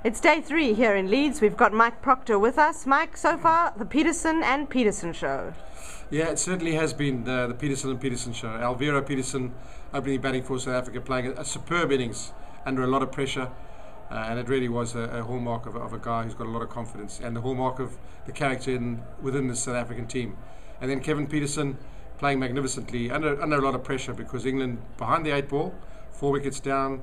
It's day 3 here in Leeds. We've got Mike Procter with us. Mike, so far, the Peterson and Peterson show. Yeah, it certainly has been the Peterson and Peterson show. Alvaro Peterson opening batting for South Africa, playing a superb innings under a lot of pressure. And it really was a hallmark of a guy who's got a lot of confidence and the hallmark of the character within the South African team. And then Kevin Peterson playing magnificently under a lot of pressure because England behind the 8 ball, 4 wickets down,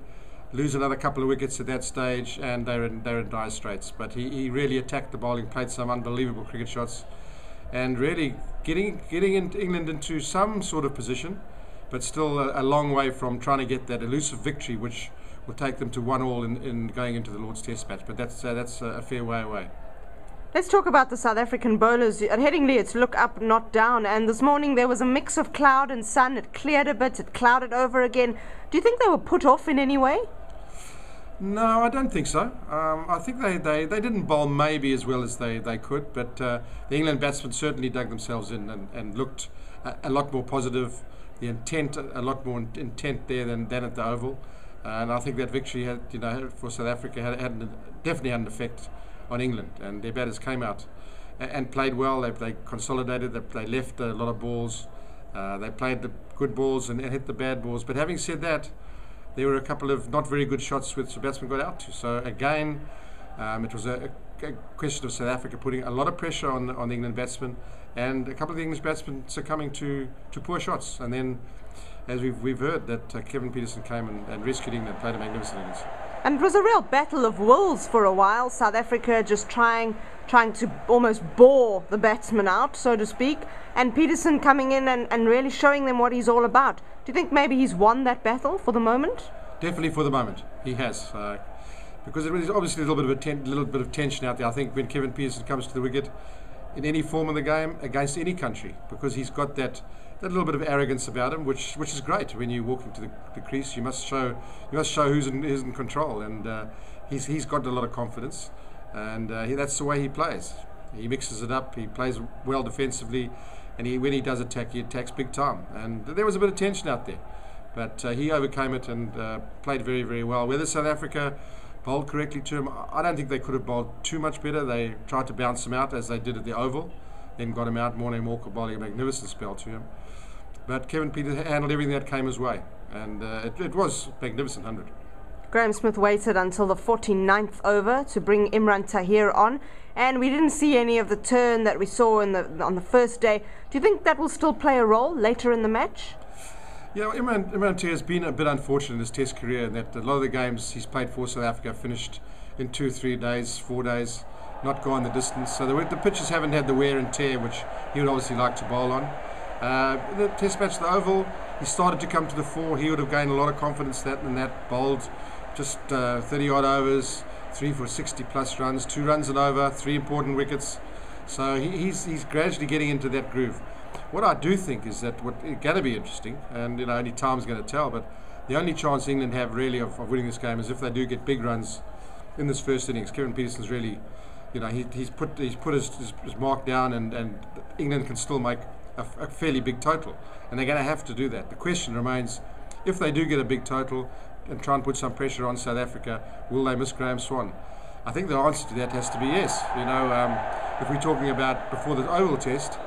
lose another couple of wickets at that stage, and they're in dire straits. But he really attacked the bowling, played some unbelievable cricket shots, and really getting England into some sort of position, but still a long way from trying to get that elusive victory, which will take them to 1-1 in going into the Lord's Test match. But that's a fair way away. Let's talk about the South African bowlers. At Headingley, it's look up, not down. And this morning there was a mix of cloud and sun. It cleared a bit, it clouded over again. Do you think they were put off in any way? No, I don't think so. I think they didn't bowl maybe as well as they could, but the England batsmen certainly dug themselves in and looked a lot more positive. The intent, a lot more intent there than at the Oval. And I think that victory had, for South Africa definitely had an effect on England. And their batters came out and played well. They consolidated. They left a lot of balls. They played the good balls and hit the bad balls. But having said that, there were a couple of not very good shots which the batsmen got out to. So again, it was a question of South Africa putting a lot of pressure on the England batsmen, and a couple of the English batsmen succumbing to poor shots. And then, as we've heard, that Kevin Peterson came and rescued England, played a magnificent innings. And it was a real battle of wills for a while. South Africa just trying to almost bore the batsman out, so to speak, and Peterson coming in and really showing them what he's all about. Do you think maybe he's won that battle for the moment? Definitely for the moment, he has, because there is obviously a little bit of tension out there. I think when Kevin Peterson comes to the wicket in any form of the game against any country, because he's got that little bit of arrogance about him, which is great. When you walk into the crease, you must show who's in control, and he's got a lot of confidence, and that's the way he plays. He mixes it up. He plays well defensively, and when he does attack, he attacks big time. And there was a bit of tension out there, but he overcame it and played very, very well. Whether South Africa bowled correctly to him, I don't think they could have bowled too much better. They tried to bounce him out as they did at the Oval, then got him out. Morne Walker bowling a magnificent spell to him. But Kevin Peterson handled everything that came his way, and it was a magnificent 100. Graham Smith waited until the 49th over to bring Imran Tahir on, and we didn't see any of the turn that we saw on the first day. Do you think that will still play a role later in the match? Yeah, well, Imran Tahir has been a bit unfortunate in his Test career in that a lot of the games he's played for South Africa finished in 2, 3 days, 4 days, not gone the distance. So the pitches haven't had the wear and tear which he would obviously like to bowl on. The Test match, the Oval, he started to come to the fore. He would have gained a lot of confidence in that bowled just 30 odd overs, 3 for 60 plus runs, 2 runs and over, 3 important wickets. So he's gradually getting into that groove. What I do think is that what's going to be interesting, and only time's going to tell, but the only chance England have really of winning this game is if they do get big runs in this first innings. Kevin Peterson's really, he's put his mark down, and England can still make a fairly big total, and they're going to have to do that. The question remains, if they do get a big total and try and put some pressure on South Africa, will they miss Graham Swan? I think the answer to that has to be yes. If we're talking about before the Oval Test,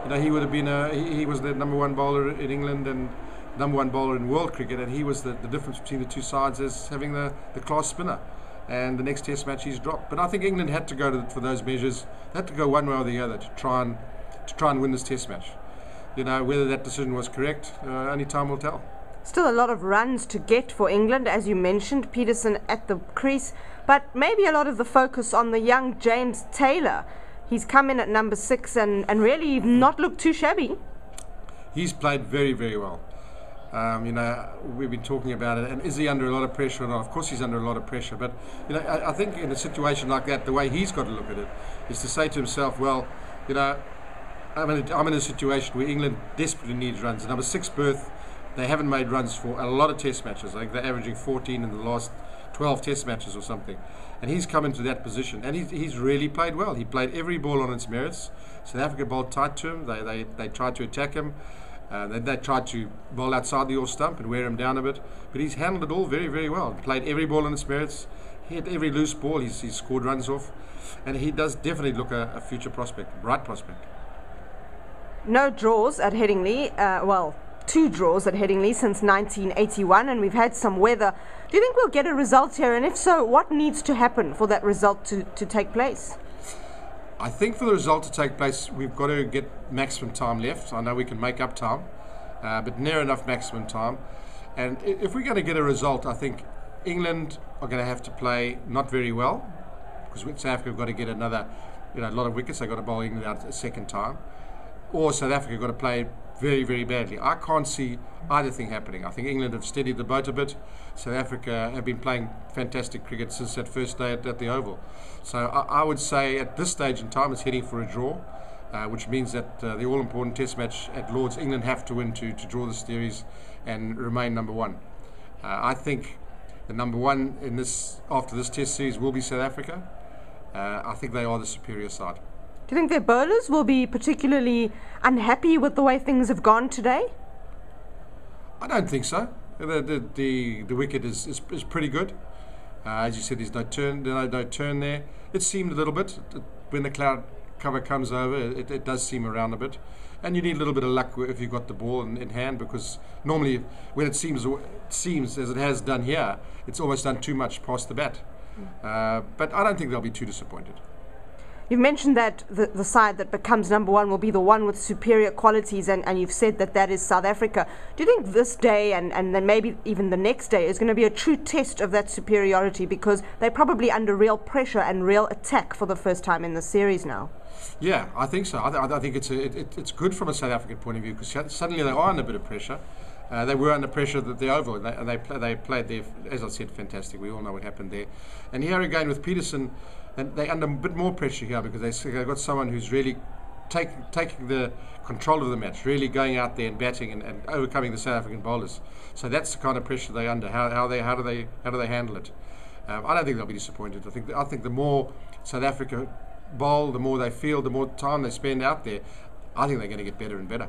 he would have been he was the #1 bowler in England and #1 bowler in world cricket, and he was the difference between the two sides as having the class spinner. And the next Test match he's dropped. But I think England had to go for those measures. They had to go one way or the other to try and win this Test match. Whether that decision was correct, only time will tell. Still a lot of runs to get for England, as you mentioned, Peterson at the crease, but maybe a lot of the focus on the young James Taylor. He's come in at number 6 and really not looked too shabby. He's played very, very well. We've been talking about it, and is he under a lot of pressure or not? Of course he's under a lot of pressure, but I think in a situation like that, the way he's got to look at it is to say to himself, well, I'm in a situation where England desperately needs runs. Number 6 berth, they haven't made runs for a lot of Test matches. I think they're averaging 14 in the last 12 Test matches or something. And he's come into that position, and he's really played well. He played every ball on its merits. South Africa bowled tight to him. They tried to attack him. They tried to bowl outside the off stump and wear him down a bit. But he's handled it all very, very well. Played every ball on its merits. He had every loose ball, he's scored runs off, and he does definitely look a future prospect, bright prospect. No draws at Headingley, well, 2 draws at Headingley since 1981, and we've had some weather. Do you think we'll get a result here, and if so, what needs to happen for that result to take place? I think for the result to take place, we've got to get maximum time left. I know we can make up time, but near enough maximum time. And if we're going to get a result, I think England are going to have to play not very well, because South Africa have got to get another, a lot of wickets. They've got to bowl England out a second time. Or South Africa have got to play very, very badly. I can't see either thing happening. I think England have steadied the boat a bit. South Africa have been playing fantastic cricket since that first day at the Oval. So I would say at this stage in time it's heading for a draw, which means that the all-important Test match at Lord's, England have to win to draw the series and remain number 1. I think the number 1 in this after this Test series will be South Africa. I think they are the superior side. Do you think their bowlers will be particularly unhappy with the way things have gone today? I don't think so. The wicket is pretty good. As you said, there's no turn there. It seemed a little bit when the cloud cover comes over. It does seem around a bit, and you need a little bit of luck if you've got the ball in hand, because normally when it seems as it has done here, it's almost done too much past the bat. But I don't think they'll be too disappointed. You've mentioned that the side that becomes number 1 will be the one with superior qualities, and you've said that is South Africa. Do you think this day and then maybe even the next day is going to be a true test of that superiority, because they're probably under real pressure and real attack for the first time in the series now? Yeah, I think so. I think it's good from a South African point of view, because suddenly they are under a bit of pressure. They were under pressure at the Oval, and they played there, as I said, fantastic. We all know what happened there. And here again with Peterson, and they're under a bit more pressure here, because they've got someone who's really taking the control of the match, really going out there and batting and overcoming the South African bowlers. So that's the kind of pressure they're under. How do they handle it? I don't think they'll be disappointed. I think the more South Africa bowl, the more they feel, the more time they spend out there, I think they're going to get better and better.